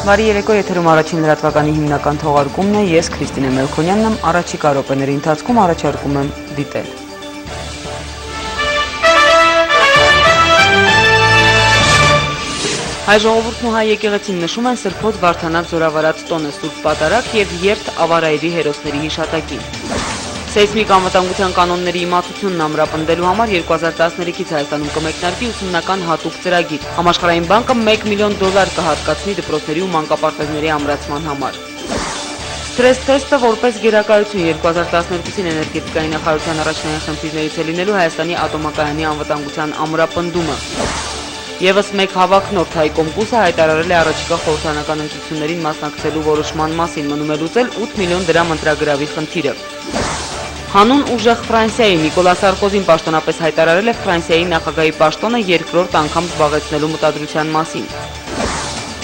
Բարի երեկո, եթերում առաջին լրատվականի հիմնական թողարկումն է, ես Քրիստինե Մելքոնյանն եմ, առաջիկա րոպեների ընթացքում առաջարկում եմ դիտել։ Հայ ժողովուրդն ու հայ եկեղեցին նշում են Սրբոց Վարդանանց զորավարած տոնը Սուրբ Պատարագ եւ երթ ավարայրի հերոսների հիշատակին։ Սեյսմիկ անվտանգության կանոնների իմացությունն ամրապնդելու համար 2013-ից Հայաստանում կմեկնարկի ուսումնական հատուկ ծրագիր։ Համաշխարհային բանկը $1 միլիոն կհատկացնի դպրոցների ու մանկապարտեզների ամրացման համար։ Սթրես թեստը որպես գերակայություն 2012-ին էներգետիկայի նախարարության առաջնային խնդիրներից է լինելու Հայաստանի ատոմակայանի անվտանգության ամրապնդումը։ Եվս մեկ հավաքնորդ Հայ Կոմկուսը հայտարարել է առաջիկա խորհրդարանական ընտրություններին մասնակցելու որոշման մասին, մնում է լուծել 8 միլիոն դրամ ընտրագրավի խնդիրը։ Հանուն ուժեղ Ֆրանսիայի Նիկոլա Սարկոզին պաշտոնապես հայտարարել է Ֆրանսիայի նախագահի պաշտոնը երկրորդ անգամ զբաղեցնելու մտադրության մասին։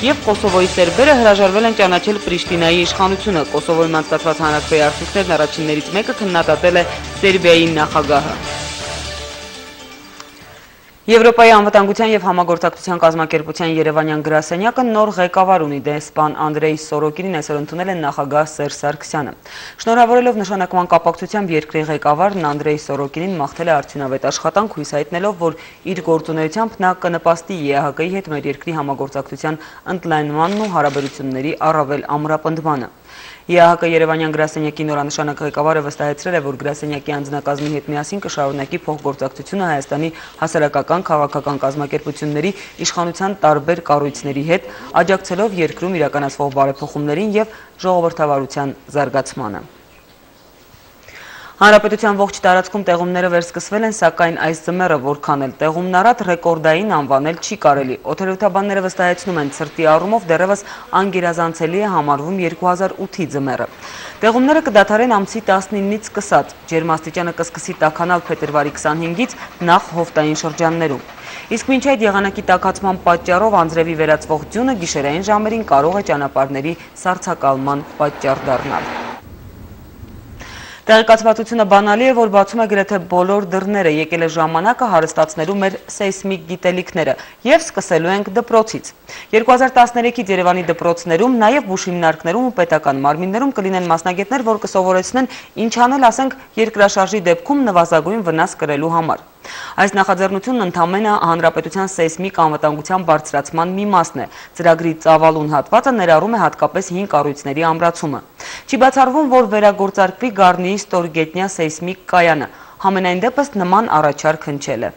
Եվ Կոսովոյի սերբերը հրաժարվել են ճանաչել Պրիշտինայի իշխանությունը։ Կոսովոյում անցկացված հանրաքվեի արդյունքներն առաջիններից մեկը քննադատել է Սերբիայի նախագահը։ Եվրոպայի անվտանգության և համագործակցության կազմակերպության Երևանյան գրասենյակը նոր ղեկավար ունի, դեսպան Անդրեյ Սորոկինին այսօր ընդունել են նախագահ Սերժ Սարգսյանը։ Շնորհավորելով նշանակման կապակցությամբ երկրի ղեկավարն Անդրեյ Սորոկինին մաղթել է արդյունավետ աշխատանք, հույս հայտնելով, որ իր գործունեությամբ նա կնպաստի ԵԱՀԿ-ի հետ մեր երկրի համագործակցության ընդլայնմանն ու հարաբերությունների առավել ամրապնդմանը։ ԵԱՀԿ Երևանյան գրասենյակի նորանշանակ ղեկավարը վստահեցրել է, որ գրասենյակի անձնակազմի հետ միասին կշարունակի փոխգործակցությունը Հայաստանի հասարակական քաղաքական կազմակերպությունների իշխանության տարբեր կառույցների հետ, աջակցելով երկրում իրականացվող բարեփոխումներին եւ ժողովրդավարության զարգացմանը։ Հանրապետության ողջ տարածքում տեղումները վերսկսվել են, սակայն այս ձմեռը որքան էլ տեղումն առատ ռեկորդային անվանել չի կարելի։ Օդերևութաբանները վստահեցնում են, ցրտի առումով դեռևս անգերազանցելի է համարվում 2008-ի ձմեռը։ Տեղումները կդադարեն ամսի 19-ից սկսած, ջերմաստիճանը կսկսի տաքանալ փետրվարի 25-ից նախ հովտային շրջաններում։ Իսկ մինչ այդ եղանակի տաքացման պատճառով անձրևի վերածվող ձյունը գիշերային ժամերին կարող է ճանապարհների սառցակալման պատճառ դառնալ։ Տեղեկացվածությունը բանալի է, որ բացում է գրեթե բոլոր դռները, եկել է ժամանակը հարստացնելու մեր սեյսմիկ գիտելիքները և սկսելու ենք դպրոցից։ 2013-ից Երևանի դպրոցներում, նաև բուժհիմնարկներում ու պետական մարմիններում կլինեն մասնագետներ, որ կսովորեցնեն ինչ անել, ասենք, երկրաշարժի դեպքում նվազագույն վնաս կրելու համար։ Այս նախաձեռնությունն ընդամենը հանրապետության սեյսմիկ անվտանգության բարձրացման մի մասն է։ Ծրագրի ծավալուն հատվածը ներառում է հատկապես 5 կառույցների ամրացումը։ Չի բացառվում, որ վերագործարկվի Գառնիի ստորգետնյա սեյսմիկ կայանը, համենայն դեպս նման առաջարկ հնչել է։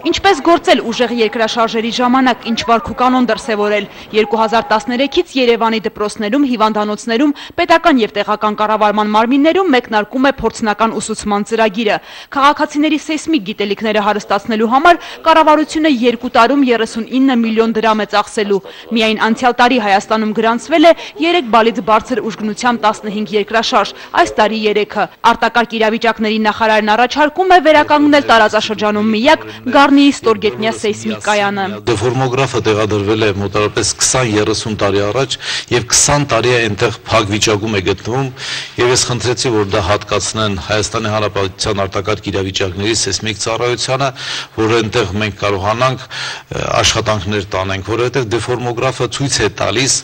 Ինչպես գործել ուժեղ երկրաշարժերի ժամանակ, ինչ վարք ու կանոն դրսևորել։ 2013-ից Երևանի դպրոցներում, հիվանդանոցներում, պետական եւ տեղական կառավարման մարմիններում մեկնարկում է փորձնական ուսուցման ծրագիրը։ Քաղաքացիների սեյսմիկ գիտելիքները հարստացնելու համար կառավարությունը 2 տարում 39 միլիոն դրամ է ծախսելու։ Միայն անցյալ տարի Հայաստանում գրանցվել է 3 բալից բարձր ուժգնությամբ 15 երկրաշարժ, այս տարի 3-ը։ Արտակարգ իրավիճակների նախարարն առաջարկում է վերականգնել տարածաշրջանում միակ Գառնիի ստորգետնյա սեյսմիկ կայանը։ Դեֆորմոգրաֆը տեղադրվել է մոտավորապես 20-30 տարի առաջ եւ 20 տարի է այնտեղ փակ վիճակում է գտնվում եւ ես խնդրեցի, որ դա հատկացնեն Հայաստանի Հանրապետության արտակարգ իրավիճակների սեյսմիկ ծառայությանը, որ այնտեղ մենք կարողանանք աշխատանքներ տանենք, որովհետեւ դեֆորմոգրաֆը ցույց է տալիս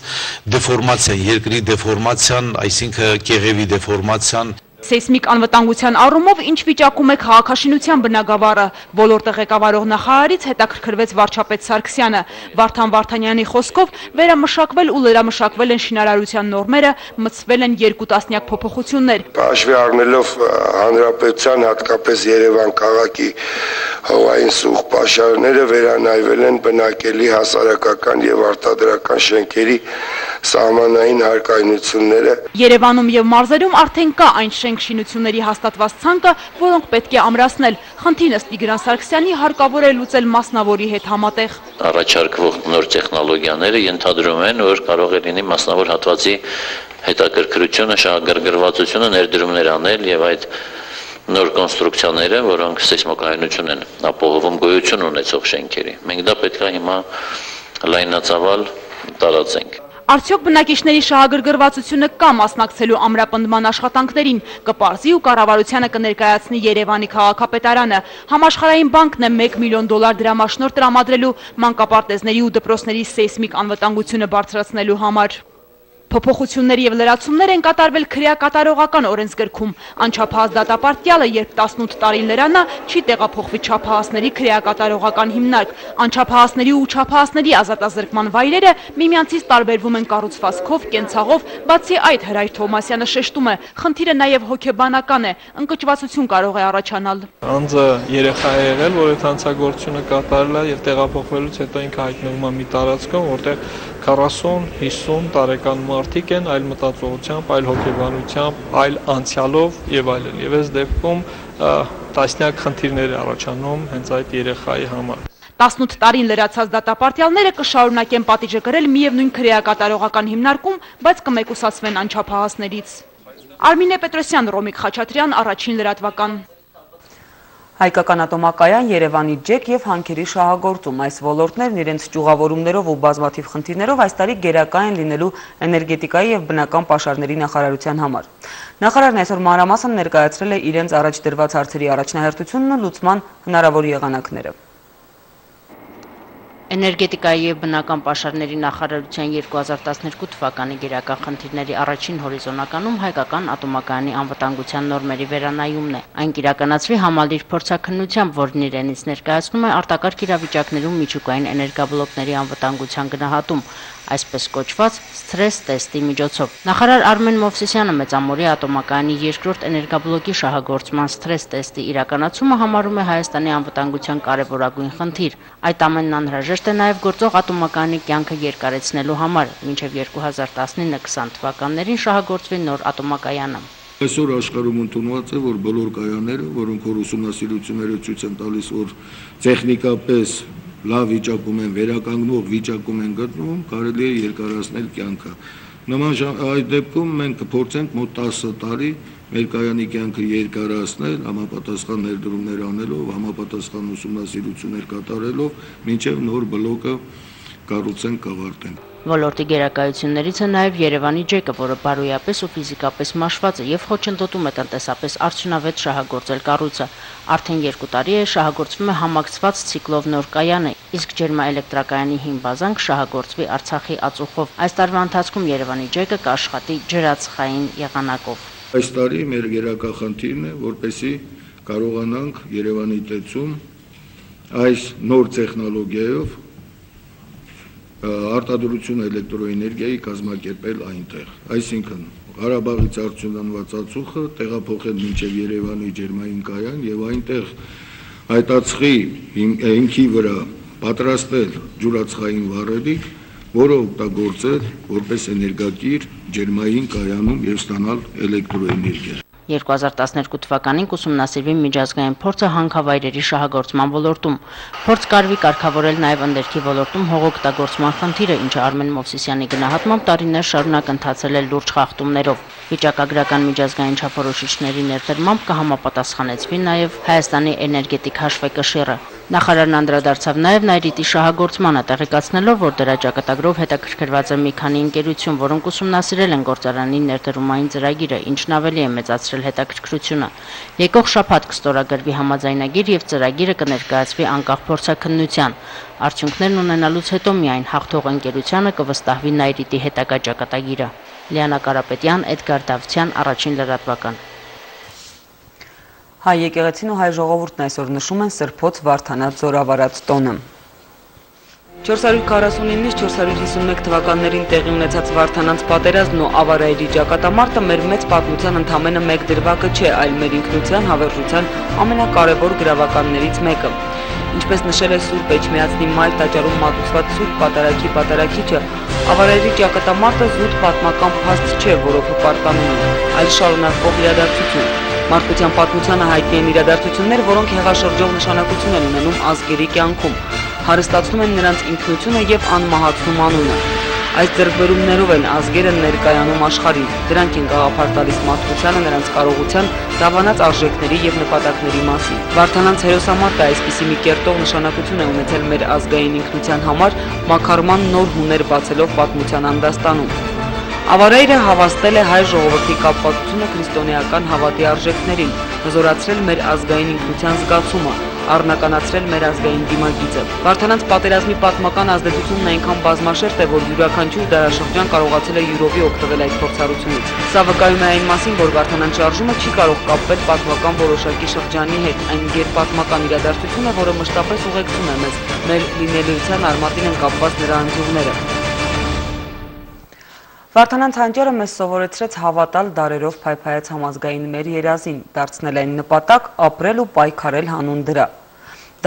դեֆորմացիան, երկրի դեֆորմացիան, այսինքն կեղևի դեֆորմացիան։ Սեյսմիկ անվտանգության առումով ինչ վիճակում է քաղաքաշինության բնագավառը, ոլորտը ղեկավարող նախարարից հետաքրքրվեց վարչապետ Սարգսյանը։ Վարդան Վարդանյանի խոսքով վերամշակվել ու լրամշակվել են շինարարության նորմերը, մտցվել են 2 տասնյակ փոփոխություններ։ Հաշվի առնելով հանրապետության, հատկապես Երևան քաղաքի հողային սուղ պաշարները վերանայվել են բնակելի հասարակական եւ արտադրական շենքերի սահմանային հարկայնությունները։ Երևանում եւ մարզերում արդեն կա այն շինությունների հաստատված ցանկը, որոնք պետք է ամրացնել։ Խնդիրը Տիգրան Սարգսյանի հարկավոր է լուծել մասնավորի հետ համատեղ։ Առաջարկվող նոր տեխնոլոգիաները ենթադրում են, որ կարող է լինի մասնավոր հատվածի հետաքրքրությունը, շահագրգռվածությունը ներդրումներ անել եւ այդ նոր կոնստրուկցիաները, որոնք սեյսմոկայունություն են ապահովում գոյություն ունեցող շենքերի։ Մենք դա պետք է հիմա լայնածավալ տարածենք։ Արդյոք բնակիչների շահագրգռվածությունը կա մասնակցելու ամրապնդման աշխատանքներին, կպարզի ու կառավարությանը կներկայացնի Երևանի քաղաքապետարանը։ Համաշխարհային բանկն է $1 միլիոն դրամաշնորհ տրամադրելու մանկապարտեզների ու դպրոցների սեյսմիկ անվտանգությունը բարձրացնելու համար։ Փոփոխություններ եւ լրացումներ են կատարվել քրեակատարողական օրենսգրքում։ Անչափահաս դատապարտյալը, երբ 18 տարի լրանա, չի տեղափոխվի չափահասների քրեակատարողական հիմնարկ։ Անչափահասների ու չափահասների ազատազրկման վայրերը միմյանցից տարբերվում են կառուցվածքով, կենցաղով, բացի այդ Հրայր Թովմասյանը շեշտում է, խնդիրը նաեւ հոգեբանական է, ընկճվածություն կարող է առաջանալ։ Անձը երեխա է եղել, որ այդ հանցագործությունը կատարել է եւ տեղափոխվելուց հետո ինքը հայտնվում է մի տարածքում, որտեղ 40-50 տարեկան մարդիկ են այլ մտածողությամբ, այլ հոգեբանությամբ, այլ անցյալով եւ այլն։ Եվ այս դեպքում տասնյակ խնդիրներ է առաջանում հենց այդ երեխայի համար։ 18 տարին լրացած դատապարտյալները կշարունակեն պատիժը կրել միևնույն քրեակատարողական հիմնարկում, բայց կմեկուսացվեն անչափահասներից։ Արմինե Պետրոսյան, Ռոմիկ Խաչատրյան, Առաջին լրատվական։ Հայկական ատոմակայան, Երևանի ջեք եւ հանքերի շահագործում այս ոլորտներն իրենց ճյուղավորումներով ու բազմաթիվ խնդիրներով այս տարի գերակա են լինելու էներգետիկայի եւ բնական պաշարների նախարարության համար։ Նախարարն այսօր մանրամասն ներկայացրել է իրենց առաջ դրված հարցերի առաջնահերթությունն ու լուծման հնարավոր եղանակները։ Էներգետիկայի եւ բնական պաշարների նախարարության 2012 թվականի գերական խնդիրների առաջին հորիզոնականում հայկական ատոմակայանի անվտանգության նորմերի վերանայումն է։ Այն կիրականացվի համալիր փորձաքննությամբ, որն իրենից ներկայացնում է արտակարգ իրավիճակներում միջուկային էներգաբլոկների անվտանգության գնահատում, այսպես կոչված սթրես տեստի միջոցով։ Նախարար Արմեն Մովսիսյանը Մեծամորի ատոմակայանի երկրորդ էներգաբլոկի շահագործման սթրես տեստի իրականացումը համարում է Հայաստանի անվտանգության կարևորագույն խնդիր։ Այդ ամենն անհրաժեշտ է նաև գործող ատոմակայանի կյանքը երկարեցնելու համար, մինչև 2019-20 թվականներին շահագործվի նոր ատոմակայանը։ Այսօր աշխարհում ընդունված է, որ բոլոր կայանները, որոնք որ ուսումնասիրությունները ցույց են տալիս, որ տեխնիկապես լավ վիճակում են, վերականգնող վիճակում են գտնվում, կարելի է երկարացնել կյանքը։ Նման այդ դեպքում մենք կփորձենք մոտ 10 տարի մեր կայանի կյանքը երկարացնել, համապատասխան ներդրումներ անելով, համապատասխան ուսումնասիրություններ կատարելով, մինչև նոր բլոկը կառուցենք, կավարտենք։ Ոլորտի գերակայություններից է նաև Երևանի ջեկը, որը բարոյապես ու ֆիզիկապես մաշված է եւ խոչընդոտում է տնտեսապես արդյունավետ շահագործել կառույցը։ Արդեն 2 տարի է շահագործվում է համակցված ցիկլով նոր կայանը, իսկ ջերմաէլեկտրակայանի հին բազան կշահագործվի Արցախի ածուխով։ Այս տարվա ընթացքում Երևանի ջեկը կաշխատի ջրածխային եղանակով։ Այս տարի մեր գերակա խնդիրն է, որպեսզի կարողանանք Երևանի տեցում այս նոր տեխնոլոգիայով արտադրություն էլեկտրոէներգիայի կազմակերպել այնտեղ, այսինքն Ղարաբաղից արդյունանված ածուխը տեղափոխել մինչև Երևանի ջերմային կայան եւ այնտեղ այդ ածխի հիմքի վրա պատրաստել ջուրածխային վառելիք, որը օգտագործել որպես էներգակիր ջերմային կայանում եւ ստանալ էլեկտրոէներգիա։ 2012 թվականին կուսումնասիրվի միջազգային փորձը հանքավայրերի շահագործման ոլորտում։ Փորձ կարվի կարգավորել նաև ընդերքի ոլորտում հողօգտագործման խնդիրը, ինչը Արմեն Մովսիսյանի գնահատմամբ տարիներ շարունակ ընթացել է լուրջ խախտումներով։ Վիճակագրական միջազգային չափորոշիչների ներդրմամբ կհամապատասխանեցվի նաև Հայաստանի էներգետիկ հաշվեկշիռը։ Նախարարն անդրադարձավ նաև Նայրիտի շահագործմանը, տեղեկացնելով, որ դրա ճակատագրով հետաքրքրված է մի քանի ընկերություն, որոնք ուսումնասիրել են գործարանի ներդրումային ծրագիրը, ինչն ավելի է մեծացրել հետաքրքրությունը։ Եկող շաբաթ կստորագրվի համաձայնագիր եւ ծրագիրը կներկայացվի անկախ փորձաքննության։ Արդյունքներն ունենալուց հետո միայն հաղթող ընկերությանը կվստահվի Նայրիտի հետագա ճակատագիրը։ Լիանա Կարապետյան, Էդգար Դավթյան, Առաջին լրատվական։ Հայ եկեղեցին ու հայ ժողովուրդն այսօր նշում են Սրբոց Վարդանանց զորավարած տոնը։ 449-ից 451 թվականներին տեղի ունեցած Վարդանանց պատերազմն ու ավարայրի ճակատամարտը մեր մեծ պատմության ընդամենը մեկ դրվագը չէ, այլ մեր ինքնության, հավերժության ամենակարևոր գրավականներից մեկը։ Ինչպես նշել է Սուրբ Էջմիածնի մայր տաճարում մատուցված Սուրբ Պատարագի պատարագիչը, ավարայրի ճակատամարտը զուտ պատմական փաստ չէ, որով հպարտանում է, այլ շարունակվող իրադարձություն։ Մարդկության պատմությանը հայտնի են իրադարձություններ, որոնք հեղաշրջող նշանակություն են ունենում ազգերի կյանքում, հարստացնում են նրանց ինքնությունը եւ անմահացնում անունը։ Այս ձեռքբերումներով են ազգերը ներկայանում աշխարհին, դրանք են գաղափար տալիս մարդկությանը նրանց կարողության, դավանած արժեքների եւ նպատակների մասին։ Վարդանանց հերոսամարտը այսպիսի մի կերտող նշանակություն է ունեցել մեր ազգային ինքնության համար, մաքարման նոր հուներ բացելով պատմության անդաստանում։ Ավարայրը հավաստել է հայ ժողովրդի կապվածությունը քրիստոնեական հավատի արժեքներին, հզորացրել մեր ազգային ինքնության զգացումը, առնականացրել մեր ազգային դիմագիծը։ Վարդանանց պատերազմի պատմական ազդեցությունն այնքան բազմաշերտ է, որ յուրաքանչյուր դարաշրջան կարողացել է յուրովի օգտվել այդ փորձառությունից։ Սա վկայում է այն մասին, որ Վարդանանց շարժումը չի կարող կապվել պատմական որոշակի շրջանի հետ, այն գերպատմական իրադարձություն է, որը մշտապես ուղեկցում է մեզ, մեր լինելիության արմատին են կապված նրա ընձյուղները։ Վարդանանց հանճարը մեզ սովորեցրեց հավատալ դարերով փայփայած համազգային մեր երազին, դարձնել այն նպատակ, ապրել ու պայքարել հանուն դրա։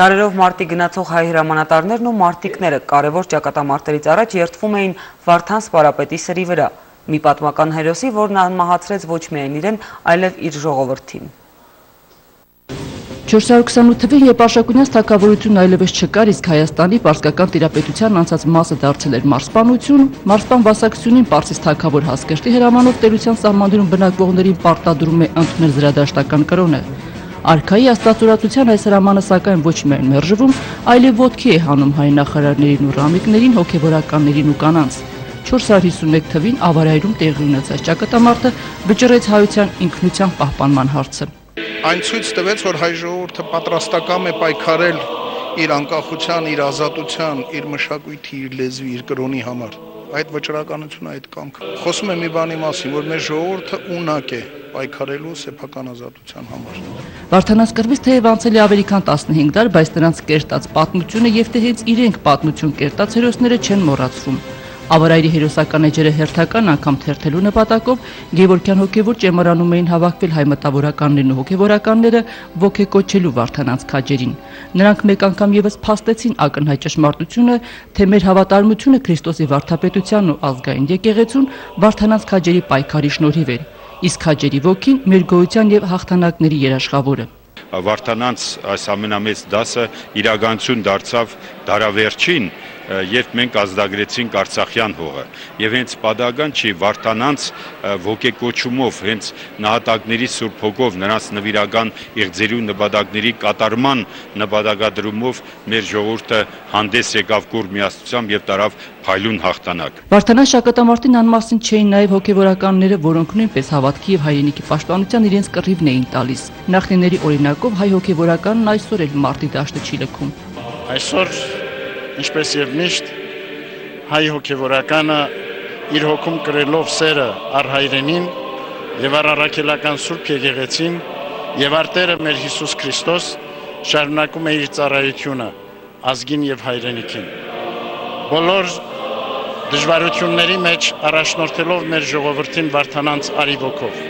Դարերով մարտի գնացող հայ հրամանատարներն ու մարտիկները կարևոր ճակատամարտերից առաջ երդվում էին Վարդան սպարապետի սրի վրա, մի պատմական հերոսի, որն անմահացրեց ոչ միայն իրեն, այլև իր ժողովրդին։ 428 թվին, երբ Արշակունյաց թագավորությունն այլևս չկար, իսկ Հայաստանի պարսկական տիրապետության անցած մասը դարձել էր մարզպանություն, մարզպան վասակցությունին Պարսից թագավոր Հասկերտի հրամանով տերության սահմաններում բնակվողներին պարտադրում է ընդունել զրադաշտական կրոնը։ Արքայի աստվածորատության այս հրամանը սակայն ոչ միայն մերժվում, այլև ոտքի է հանում հայ նախարարներին ու ռամիկներին, հոգևորականներին ու կանանց։ 451 թվին Ավարայրում տեղի ունեցած ճակատամարտը վճռեց հայության ինքնության պահպանման հարցը։ Այն ցույց տվեց, որ հայ ժողովուրդը պատրաստական է պայքարել իր անկախության, իր ազատության, իր մշակույթի, իր լեզվի, իր կրոնի համար։ Այդ վճռականությունը, այդ կամքը խոսում է մի բանի մասին, որ մեր ժողովուրդը ունակ է պայքարելու սեփական ազատության համար։ Վարդանանց կռվից թեև անցել է ավելի քան 15 դար, բայց նրանց կերտած պատմությունը եւ թե հենց իրենք պատմություն կերտած հերոսները չեն մոռացվում։ Ավարայրի հերոսական էջերը հերթական անգամ թերթելու նպատակով Գևորգյան հոգևոր ճեմարանում էին հավաքվել հայ մտավորականներն ու հոգևորականները ոգեկոչելու Վարդանանց քաջերին։ Նրանք մեկ անգամ եւս փաստեցին ակնհայտ ճշմարտությունը, թե մեր հավատարմությունը Քրիստոսի վարդապետությանն ու ազգային եկեղեցուն Վարդանանց քաջերի պայքարի շնորհիվ էր, իսկ քաջերի ոգին մեր գոյության եւ հաղթանակների երաշխավորը։ Վարդանանց այս ամենամեծ դասը իրականություն դարձավ դարավերջին, երբ մենք ազդագրեցինք Արցախյան հողը, եւ հենց պատահական չի Վարդանանց ոգեկոչումով, հենց նահատակների Սուրբ Հոգով, նրանց նվիրական իղձերի ու նպատակների կատարման նպատակադրումով մեր ժողովուրդը հանդես եկավ կուր միասնությամբ եւ տարավ փայլուն հաղթանակ։ Վարդանանց ճակատամարտին անմասն չէին նաեւ հոգևորականները, որոնք նույնպես հավատքի եւ հայրենիքի պաշտպանության իրենց կռիվն էին տալիս։ Նախնիների օրինակով հայ հոգևորականն այսօր էլ մարտի դաշտը չի լքում։ Այսօր ինչպես եւ միշտ հայ հոգևորականը իր հոգում կրելով սերը առ հայրենին եւ առ առաքելական Սուրբ Եկեղեցին եւ առ Տերը մեր Հիսուս Քրիստոս շարունակում է իր ծառայությունը ազգին եւ հայրենիքին։ Բոլոր դժվարությունների մեջ առաջնորդելով մեր ժողովրդին Վարդանանց արիվոքով։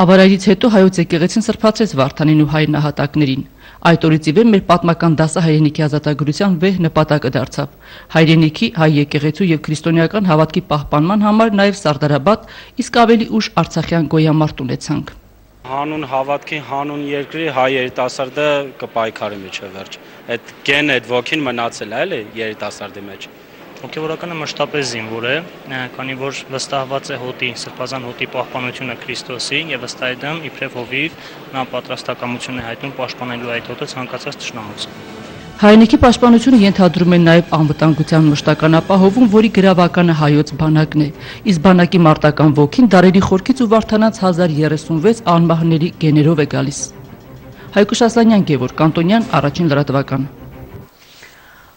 Ավարայրից հետո հայոց եկեղեցին սրբացրեց Վարդանին ու հայ նահատակներին։ Այդ օրից ի վեր մեր պատմական դասը հայրենիքի ազատագրության վեհ նպատակը դարձավ։ Հայրենիքի, հայ եկեղեցու եւ քրիստոնեական հավատքի պահպանման համար նաեւ Սարդարաբադ, իսկ ավելի ուշ Արցախյան գոյամարտ ունեցանք։ Հանուն հավատքի, հանուն երկրի հայ երիտասարդը կպայքարի միջև վերջ։ Այդ գենը, այդ ոգին մնացել է, էլի երիտասարդի մեջ։ Հոգևորականը մշտապես զինվոր է, քանի որ վստահված է հոտի, սրբազան հոտի պահպանությունը Քրիստոսի եւ ըստ այդմ իբրև հովիվ նա պատրաստակամություն է հայտնում պաշտպանելու այդ հոտը ցանկացած թշնամուց։ Հայրենիքի պաշտպանությունը ենթադրում է նաեւ անվտանգության մշտական ապահովում, որի գրավականը հայոց բանակն է, իսկ բանակի մարտական ոգին դարերի խորքից ու Վարդանանց 1036 անմահների գեներով է գալիս։ Հայկուշ Ասլանյան, Գևորգ Անտոնյան, Առաջին լրատվական։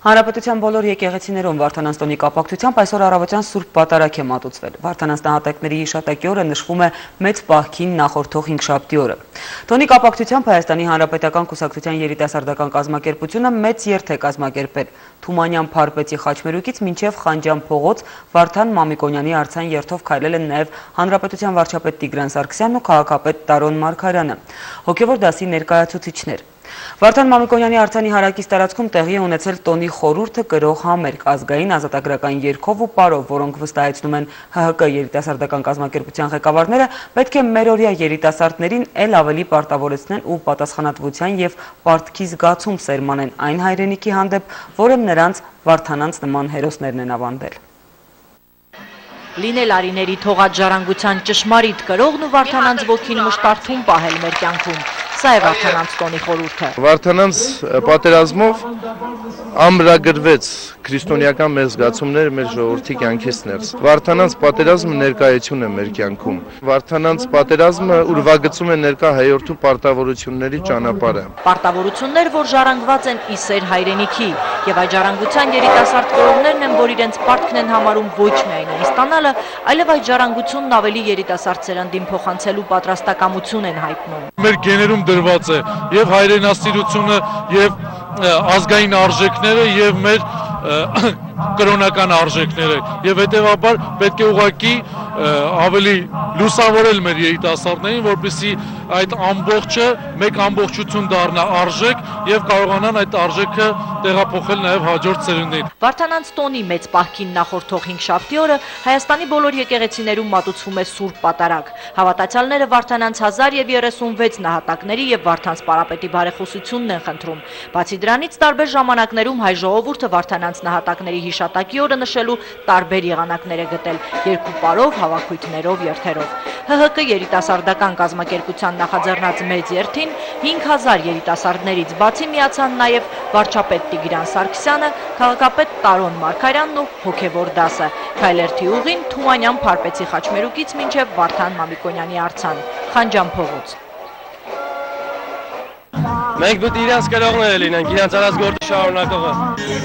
Հանրապետության բոլոր եկեղեցիներում Վարդանանց տոնի կապակցությամբ այսօր առավոտյան Սուրբ Պատարագ է մատուցվել։ Վարդանանց նահատակների հիշատակի օրը նշվում է մեծ պահքին նախորդող հինգշաբթի օրը։ Տոնի կապակցությամբ Հայաստանի Հանրապետական Կուսակցության երիտասարդական կազմակերպությունը մեծ երթ է կազմակերպել Թումանյան Փարպեցի խաչմերուկից մինչև Խանջան փողոց Վարդան Մամիկոնյանի արձան երթով քայլել են նաև Հանրապետության վարչապետ Տիգրան Սարգսյանն ու քաղաքապետ Տարոն Մարգարյանը, հոգևոր դասի ներկայացուցիչներ։ Վարդան Մամիկոնյանի արձանի հարակից տարածքում տեղի է ունեցել տոնի խորհուրդը կրող համերգ ազգային ազատագրական երգով ու պարով, որոնք վստահեցնում են ՀՀԿ երիտասարդական կազմակերպության ղեկավարները, պետք է մերօրյա երիտասարդներին ել ավելի պարտավորեցնեն ու պատասխանատվության եւ պարտքի զգացում սերմանեն այն հայրենիքի հանդեպ, որը նրանց Վարդանանց նման հերոսներն են ավանդել։ Լինել արիների թողած ժառանգության ճշմարիտ կրողն ու Վարդանանց ոգին մշտարթում պահել մեր կյանքում։ Սա է Վարդանանց տոնի խորհուրդը։ Վարդանանց պատերազմով ամրագրվեց քրիստոնեական մեր զգացումները մեր ժողովրդի կյանքից ներս։ Վարդանանց պատերազմը ներկայություն է մեր կյանքում։ Վարդանանց պատերազմը ուրվագծում է ներկա հայորդու պարտավորությունների ճանապարհը։ Պարտավորություններ, որ ժառանգված են ի սեր հայրենիքի, եւ այդ ժառանգության երիտասարդ կրողներն են, որ իրենց պարտքն են համարում ոչ միայն այն ստանալը, այլև այդ ժառանգությունն ավելի երիտասարդ սերնդին փոխանցելու պատրաստակամություն են հայտնում։ Մեր գեներում դրված է եւ հայրենասիրությունը եւ ազգային արժեքները եւ մեր կրոնական արժեքները եւ հետեւաբար պետք է ուղղակի ավելի լուսավորել մեր երիտասարդներին, որպեսզի այդ ամբողջը մեկ ամբողջություն դառնա արժեք եւ կարողանան այդ արժեքը տեղափոխել նաեւ հաջորդ սերունդներին։ Վարդանանց տոնի մեծ պահքին նախորդող 5 շաբթի օրը Հայաստանի բոլոր եկեղեցիներում մատուցվում է Սուրբ Պատարագ։ Հավատացյալները Վարդանանց 1036 նահատակների եւ Վարդանց պարապետի բարեխոսությունն են խնդրում։ Բացի դրանից տարբեր ժամանակներում հայ ժողովուրդը Վարդանանց նահատակների հիշատակի օրը նշելու տարբեր եղանակներ է գտել՝ երկու պարով, հավաքույթներով, երթերով։ ՀՀԿ երիտասարդական կազմակերպության նախաձեռնած մեծ երթին 5000 երիտասարդներից բացի միացան նաև վարչապետ Տիգրան Սարգսյանը, քաղաքապետ Տարոն Մարգարյանն ու հոգևոր դասը։ Քայլերթի ուղին Թումանյան Փարպեցի խաչմերուկից մինչև Վարդան Մամիկոնյանի արձան, Խանջան փողոց։ Մենք դուք իրանց կրողները լինենք, իրանց արած գործը շարունակողը։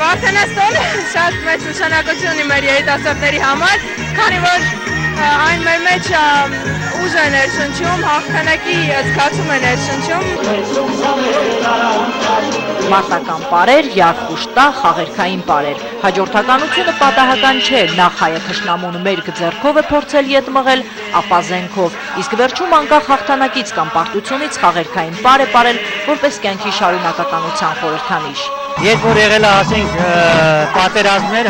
Վարդանանց տոնը շատ մեծ նշանակություն ունի մեր երիտասարդների համար, քանի որ այն մեր մեջ ուժ է ներշնչում, հաղթանակի զգացում է ներշնչում։ Մարտական պարեր, յարխուշտա, խաղերքային պարեր։ Հաջորդականությունը պատահական չէ, նախ հայը թշնամուն մերկ ձեռքով է փորձել ետ մղել, ապա զենքով, իսկ վերջում անկախ հաղթանակից կամ պարտությունից խաղերքային պար է պարել, որպես կյանքի շարունակականության խորհրդանիշ։ Երբ որ եղել է, ասենք, պատերազմներ,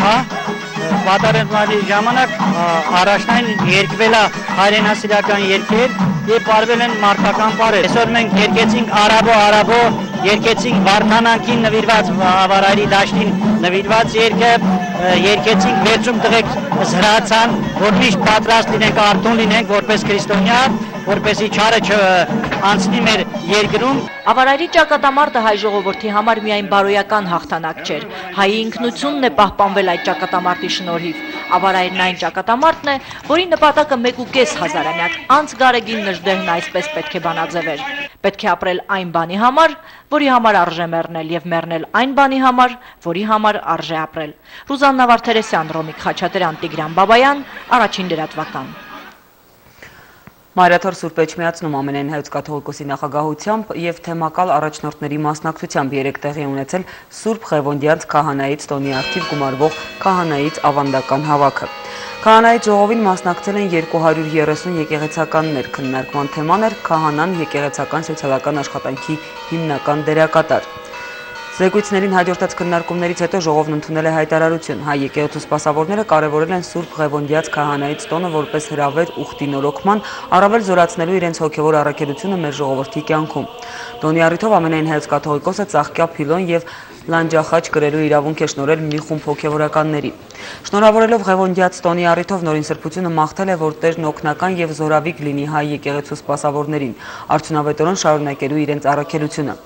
պատերազմների ժամանակ առաջնային երկվել է հայրենասիրական երգեր եւ պարվել են մարտական պարեր։ Այսօր մենք երկեցինք արաբո, երկեցինք Վարդանանքին նվիրված, Ավարայրի դաշտին նվիրված երգը, երկեցինք վերջում տղեկ զրացան, որ միշտ պատրաստ լինենք, արթուն լինենք, որպես քրիստոնյա, որպեսի չարը չանցնի մեր երկրում։ Ավարայրի ճակատամարտը հայ ժողովրդի համար միայն բարոյական հաղթանակ չէր։ Հայի ինքնությունն է պահպանվել այդ ճակատամարտի շնորհիվ։ Ավարայրն այն ճակատամարտն է, որի նպատակը 1.5 հազարամյակ անց Գարեգին Նժդեհն այսպես պետք է բանաձևեր։ Պետք է ապրել այն բանի համար, որի համար արժե մեռնել, եւ մեռնել այն բանի համար, որի համար արժե ապրել։ Ռուզաննա Վարդերեսյան, Ռոմիկ Խաչատրյան, Տիգրան Բաբայան, Առաջին լրատվական։ Մայրաթոր Սուրբ Էջմիածնում ամենայն հայոց կաթողիկոսի նախագահությամբ եւ թեմակալ առաջնորդների մասնակցությամբ 3 տեղի ունեցել Սուրբ Ղևոնդյանց քահանայից տոնի արդիվ գումարվող քահանայից ավանդական հավաքը։ Քահանայից ժողովին մասնակցել են 230 եկեղեցականներ, քննարկման թեման էր քահանան եկեղեցական սոցիալական աշխատանքի հիմնական դերակատար։ Զեկույցներին հաջորդած քննարկումներից հետո ժողովն ընդունել է հայտարարություն։ Հայ եկեղեցու սպասավորները կարևորել են Սուրբ Ղևոնդյաց քահանայից տոնը որպես հրավեր ուխտի նորոգման, առավել զորացնելու իրենց հոգևոր առաքելությունը մեր ժողովրդի կյանքում։ Տոնի առիթով ամենայն հայոց կաթողիկոսը ծաղկյա փիլոն եւ լանջախաչ կրելու իրավունք է շնորհել մի խումբ հոգևորականների։ Շնորհավորելով Ղևոնդյաց տոնի առիթով Նորին Սրբությունը մաղթել է, որ Տերն օգնական եւ զորավիգ լինի հայ եկեղեցու սպասավորներին, արդյունավետորեն շարունակելու իրենց առաքելությունը։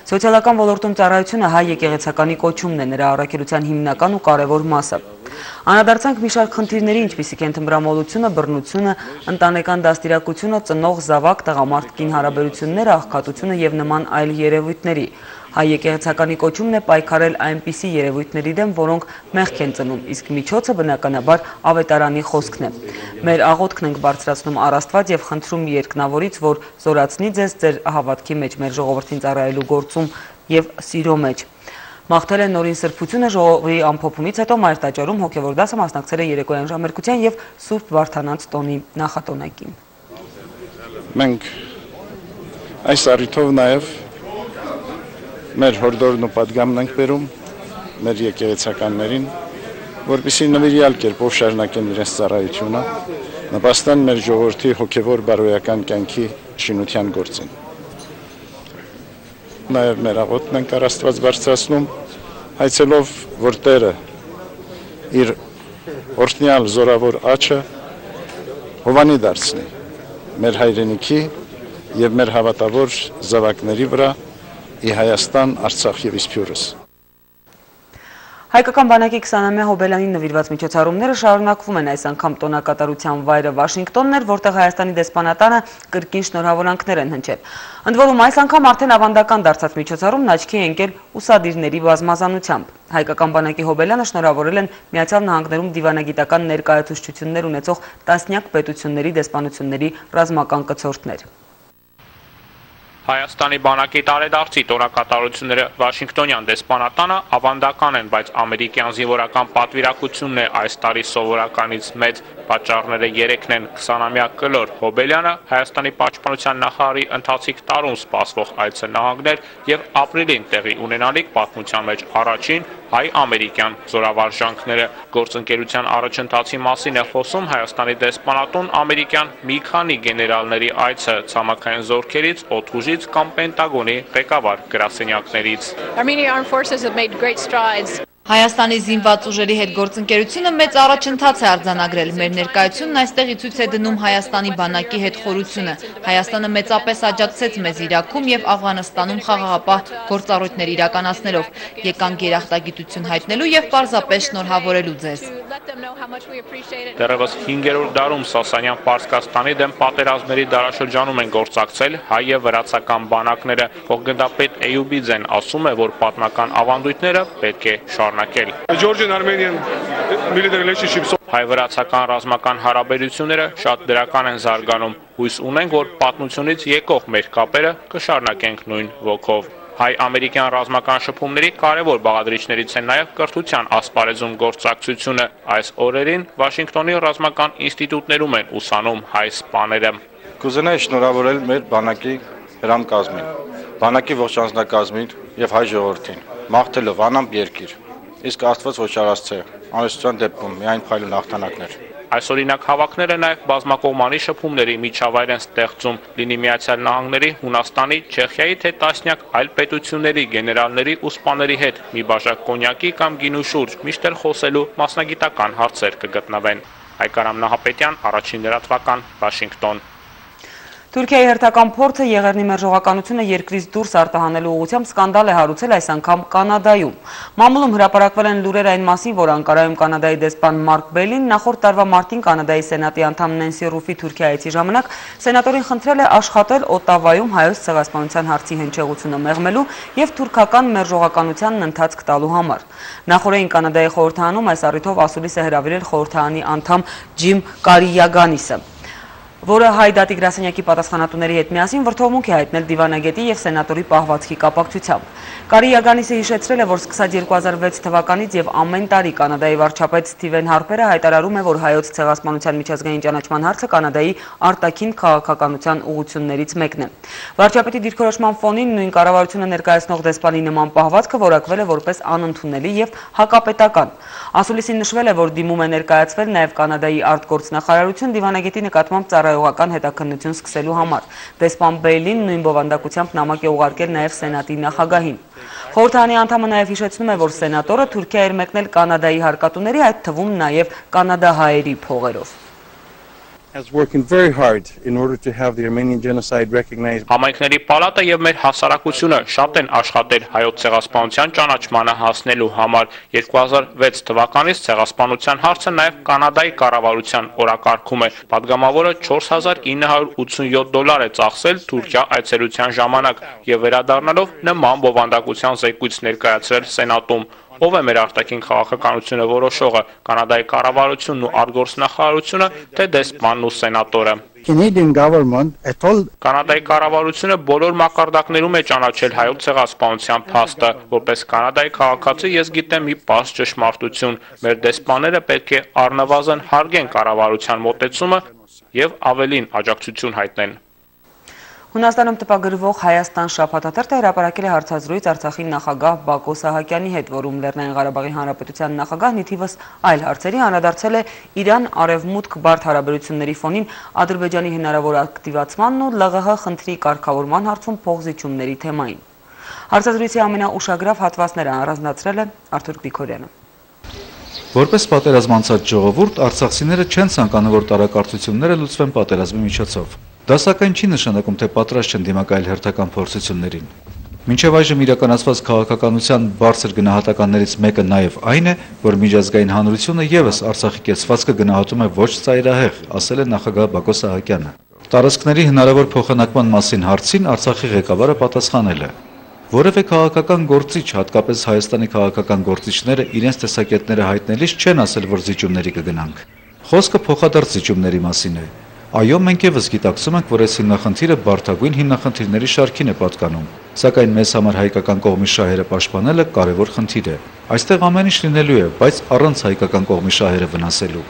Սոցիալական ոլորտում ծառայությունը հայ եկեղեցականի կոչումն է, նրա առաքելության հիմնական ու կարևոր մասը։ Անդրադարձանք մի շարք խնդիրների, ինչպիսիք են թմրամոլությունը, բռնությունը, ընտանեկան դաստիարակությունը, ծնող զավակ, տղամարդկին հարաբերությունները, աղքատությունը եւ նման այլ երևույթների։ Հայ եկեղեցականի կոչումն է պայքարել այնպիսի երևույթների դեմ, որոնք մեղք են ծնում, իսկ միջոցը բնականաբար ավետարանի խոսքն է։ Մեր աղոթքն ենք բարձրացնում առ Աստված եւ խնդրում երկնավորից, որ զորացնի ձեզ ձեր հավատքի մեջ, մեր ժողովրդին ծառայելու գործում եւ սիրո մեջ։ Մաղթել է Նորին Սրբությունը ժողովի ամփոփումից հետո Մայր տաճարում հոգևոր դասը մասնակցել է երեկոյան ժամերկության եւ Սուրբ Վարդանանց տոնի նախատոնակին։ Մենք այս առիթով նաեւ մեր հորդորն ու պատգամն ենք բերում մեր եկեղեցականներին, որպեսզի նվիրյալ կերպով շարունակեն իրենց ծառայությունը, նպաստեն մեր ժողովրդի հոգևոր բարոյական կյանքի շինության գործին։ Նաև մեր աղոթքն ենք առ Աստված բարձրացնում, հայցելով, որ Տերը իր օրհնյալ զորավոր աչքը հովանի դարձնի մեր հայրենիքի եւ մեր հավատավոր զավակների վրա՝ ի Հայաստան, Արցախ եւ Իսփյուռս։ Հայկական բանակի 20-ամյա Հոբելյանին նվիրված միջոցառումները շարունակվում են, այս անգամ տոնակատարության վայրը Վաշինգտոնն էր, որտեղ Հայաստանի դեսպանատանը կրկին շնորհավորանքներ են հնչել։ Ընդ որում այս անգամ արդեն ավանդական դարձած միջոցառումն աչքի է ընկել ուսադիրների բազմազանությամբ։ Հայկական բանակի Հոբելյանը շնորհավորել են Միացյալ Նահանգներում դիվանագիտական ներկայացուցչություններ ունեցող տասնյակ պետությունների դեսպանությունների ռազմական կցորդներ։ Հայաստանի բանակի տարեդարձի տոնակատարությունները Վաշինգտոնյան դեսպանատանը ավանդական են, բայց ամերիկյան զինվորական պատվիրակությունն է այս տարի սովորականից մեծ, պատճառները 3-ն են՝ 20-ամյա կլոր Հոբելյանը, Հայաստանի պաշտպանության նախարարի ընթացիկ տարում սպասվող այցը նահանգներ եւ ապրիլին տեղի ունենալիք պատմության մեջ առաջին հայ-ամերիկյան զորավարժանքները։ Գործընկերության առաջընթացի մասին է խոսում Հայաստանի դեսպանատուն ամերիկյան մի քանի գեներալների այցը ցամաքային զորքերից, օդուժից կամ Պենտագոնի ղեկավար գրասենյակներից։ Հայաստանի զինված ուժերի հետ գործընկերությունը մեծ առաջընթաց է արձանագրել։ Մեր ներկայությունն այստեղի ցույց է դնում Հայաստանի բանակի հետ խորությունը։ Հայաստանը մեծապես աջակցեց մեզ Իրաքում եւ Աֆղանստանում խաղաղապահ գործառույթներ իրականացնելով։ Եկանք երախտագիտություն հայտնելու եւ պարզապես շնորհավորելու ձեզ։ Դեռևս 5-րդ դարում Սասանյան Պարսկաստանի դեմ պատերազմների դարաշրջանում են գործակցել հայ եւ վրացական բանակները։ Փոխգնդապետ Էյուբիձեն ասում է, որ պատմական ավանդույթները պետք է շարունակել։ Հայ-վրացական ռազմական հարաբերությունները շատ դրական են զարգանում։ Հույս ունենք, որ պատմությունից եկող մեր կապերը կշարունակենք նույն ոգով։ Հայ-ամերիկյան ռազմական շփումների կարևոր բաղադրիչներից է նաև կրթության ասպարեզում գործակցությունը։ Այս օրերին Վաշինգտոնի ռազմական ինստիտուտներում են ուսանում հայ սպաները։ Կուզենայի շնորհավորել մեր բանակի հրամկազմին, բանակի ողջ անձնակազմին եւ հայ ժողովրդին, մաղթելով անամպ երկիր։ Իսկ Աստված ոչ արածցե, անհրաժեշտության դեպքում միայն փայլուն հաղթանակներ։ Այսօրինակ հավաքները նաև բազմակողմանի շփումների միջավայր են ստեղծում, լինի Միացյալ Նահանգների, Հունաստանի, Չեխիայի թե տասնյակ այլ պետությունների գեներալների ու սպաների հետ մի բաժակ կոնյակի կամ գինու շուրջ միշտ խոսելու մասնագիտական հարցեր կգտնվեն։ Հայկարամ Նահապետյան, Առաջին լրատվական, Վաշինգտոն։ Թուրքիայի հերթական փորձը եղեռնի մերժողականությունը երկրից դուրս արտահանելու ուղղությամբ սկանդալ է հարուցել այս անգամ Կանադայում։ Մամուլում հրապարակվել են լուրեր այն մասին, որ Անկարայում Կանադայի դեսպան Մարկ Բելին նախորդ տարվա մարտին Կանադայի սենատի անդամ Նենսի Ռուֆի Թուրքիայից ժամանակ սենատորին խնդրել է աշխատել Օտավայում հայոց ցեղասպանության հարցի հնչեղությունը մեղմելու եւ թուրքական մերժողականությանն ընթացք տալու համար։ Նախորդին Կանադայի խորհրդարանում այս առիթով ասուլիս է հրավիրել խորհրդարանի անդամ Ջիմ Կարիյագանիսը, որը հայ դատի գրասենյակի պատասխանատուների հետ միասին վրդովմունք է հայտնել դիվանագետի եւ սենատորի պահվածքի կապակցությամբ։ Կարիյագանիսը հիշեցրել է, որ սկսած 2006 թվականից եւ ամեն տարի Կանադայի վարչապետ Սթիվեն Հարպերը հայտարարում է, որ հայոց ցեղասպանության միջազգային ճանաչման հարցը Կանադայի արտաքին քաղաքականության ուղղություններից մեկն է։ Վարչապետի դիրքորոշման ֆոնին նույն կառավարությունը ներկայացնող դեսպանի նման պահվածքը որակվել է որպես անընդունելի եւ հակապետական։ Ասուլիսին նշվել է, որ դիմում է ներկայացվել նաեւ Կանադայի արտգործնախարարություն դիվանագետի նկատմամբ ծառայողական հետաքննություն սկսելու համար։ Դեսպան Բեյլին նույն բովանդակությամբ նամակ է ուղարկել նաև Սենատի նախագահին։ Խորհրդարանի անդամը նաև հիշեցնում է, որ սենատորը Թուրքիա էր մեկնել Կանադայի հարկատուների, այդ թվում նաև կանադահայերի փողերով։ Համայնքների պալատը եւ մեր հասարակությունը շատ են աշխատել հայոց ցեղասպանության ճանաչմանը հասնելու համար։ 2006 թվականից ցեղասպանության հարցը նաեւ Կանադայի կառավարության օրակարգում է։ Պատգամավորը $4987 է ծախսել Թուրքիա այցելության ժամանակ եւ վերադառնալով նման բովանդակության զեկույց ներկայացրել սենատում։ Ով է մեր արտաքին քաղաքականությունը որոշողը՝ Կանադայի կառավարությունն ու արտգործնախարարությունը, թե դեսպանն ու սենատորը։ Կանադայի կառավարությունը բոլոր մակարդակներում է ճանաչել հայոց ցեղասպանության փաստը, որպես Կանադայի քաղաքացի ես գիտեմ մի պարզ ճշմարտություն։ Մեր դեսպանները պետք է առնվազն հարգեն կառավարության մոտեցումը եւ ավելին աջակցություն հայտնեն։ Հունաստանում տպագրվող Հայաստան շաբաթաթերթը հրապարակել է հարցազրույց Արցախի նախագահ Բակո Սահակյանի հետ, որում Լեռնային Ղարաբաղի Հանրապետության նախագահն ի թիվս այլ հարցերի անդրադարձել է Իրան-Արևմուտք բարդ հարաբերությունների ֆոնին Ադրբեջանի հնարավոր ակտիվացմանն ու ԼՂՀ խնդրի կարգավորման հարցում փոխզիջումների թեմային։ Հարցազրույցի ամենաուշագրավ հատվածները առանձնացրել է Արթուր Գրիգորյանը։ Որպես պատերազմանցած ժողովուրդ, արցախցիները չեն ցանկանում, որ տարակարծությունները լուծվեն պատերազմի միջոցով։ Դա սակայն չի նշանակում, թե պատրաստ չեն դիմակայել հերթական փորձություններին։ Մինչև այժմ իրականացված քաղաքականության բարձր գնահատականներից մեկը նաև այն է, որ միջազգային հանրությունը եւս Արցախի կեցվածքը գնահատում է ոչ ծայրահեղ, ասել է նախագահ Բակո Սահակյանը։ Տարածքների հնարավոր փոխանակման մասին հարցին Արցախի ղեկավարը պատասխանել է. Որևէ քաղաքական գործիչ, հատկապես Հայաստանի քաղաքական գործիչները իրենց տեսակետները հայտնելիս չեն ասել, որ զիջումների կգնանք։ Խոսքը փոխադարձ զիջումների մասին է։ Այո, մենք եւս գիտակցում ենք, որ այս հիմնախնդիրը բարդագույն հիմնախնդիրների շարքին է պատկանում, սակայն մեզ համար հայկական կողմի շահերը պաշտպանելը կարևոր խնդիր է։ Այստեղ ամեն ինչ լինելու է, բայց առանց հայկական կողմի շահերը վնասելու։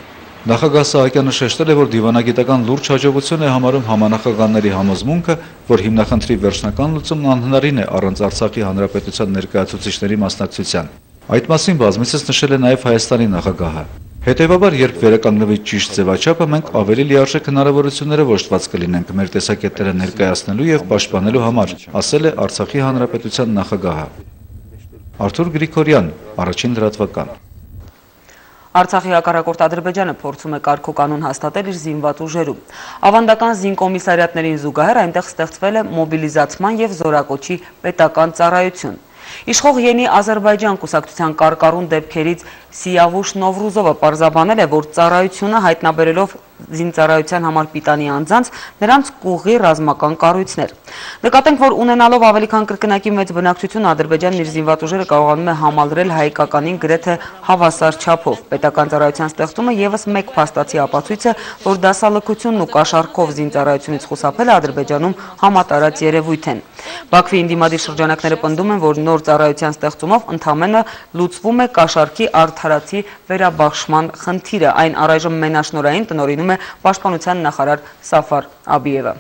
Նախագահ Սահակյանը շեշտել է, որ դիվանագիտական լուրջ հաջողություն է համարում համանախագահների համոզմունքը, որ հիմնախնդրի վերջնական լուծումն անհնարին է առանց Արցախի հանրապետության ներկայացուցիչների մասնակցության։ Այդ մասին բազմիցս նշել է նաև Հայաստանի նախագահը։ Հետևաբար, երբ վերականգնվի ճիշտ ձևաչափը, մենք ավելի լիարժեք հնարավորություններով օժտված կլինենք մեր տեսակետները ներկայացնելու եւ պաշտպանելու համար, ասել է Արցախի հանրապետության նախագահը։ Արթուր Գրիգորյան, Առաջին լրատվական։ Արցախի հակառակորդ Ադրբեջանը փորձում է կարգուկանոն հաստատել իր զինված ուժերում։ Ավանդական զինկոմիսարիատներին զուգահեռ այնտեղ ստեղծվել է մոբիլիզացման եւ զորակոչի պետական ծառայություն։ Իշխող Յենի Ադրբեջան կուսակցության կարկառուն դեպքերից Սիավուշ Նովրուզովը պարզաբանել է, որ ծառայությունը հայտնաբերելով զինծառայության համար պիտանի անձանց նրանց կուղի ռազմական կառույցներ։ Նկատենք, որ ունենալով ավելի քան կրկնակի մեծ բնակչություն, Ադրբեջանն իր զինված ուժերը կարողանում է համալրել հայկականին գրեթե հավասար չափով։ Պետական ծառայության ստեղծումը եւս մեկ փաստացի ապացույց է, որ դասալքությունն ու կաշառքով զինծառայությունից խուսափելը Ադրբեջանում համատարած երևույթ են։ Բաքվի ընդդիմադիր շրջանակները պնդում են, որ նոր ծառայության ստեղծումով ընդամենը լուծվում է կաշառքի արդարացի վերաբաշխման խնդիրը։ Այն առայժմ մենաշնորհային տնօրինում է Պաշտպանության նախարար Սաֆար Աբիևը։